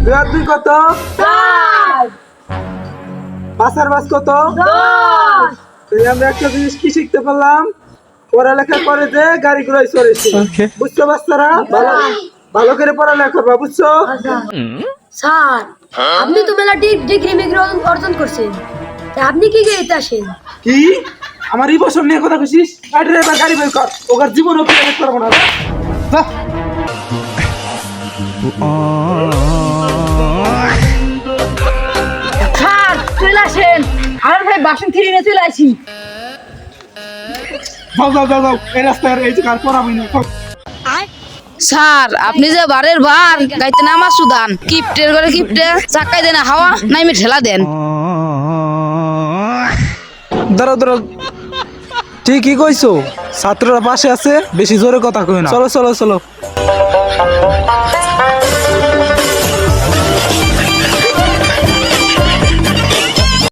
2 আর 2 কত? 4 5 আর 5 কত? 10 তাই আমরা একটা জিনিস কি শিখতে পারলাম, পড়ালেখা করে যে গাড়ি ঘোড়ায় চড়েছে। বুঝছো বাচ্চারা? ভালো ভালো করে পড়ালেখা করবা, বুঝছো? স্যার আপনি তো মেলা ডিগ্রি মিগ্রি অর্জন করছেন, তা আপনি কি গাড়িতে আসেন? কি আমার ইমোশন নিয়ে কথা কইছিস? আর ড্রাইভার গাড়ি বের কর, ওকার জীবন ওকে বের করব না। যা। স্যার চলে আসেন, আর ভাই বাসন ফিরে নিয়ে চলে আসি। যাও যাও যাও যাও, এই রাস্তায় এই যে কার পড়াবই না। স্যার আপনি যে বারের বার গাইতে নামা সুদান কিপটের করে কিপটে চাকাই দেন হাওয়া নাইমে ঠেলা দেন। দাঁড়াও দাঁড়াও, ঠিকই কইছো, ছাত্ররা পাশে আছে, বেশি জোরে কথা কই না। চলো চলো চলো।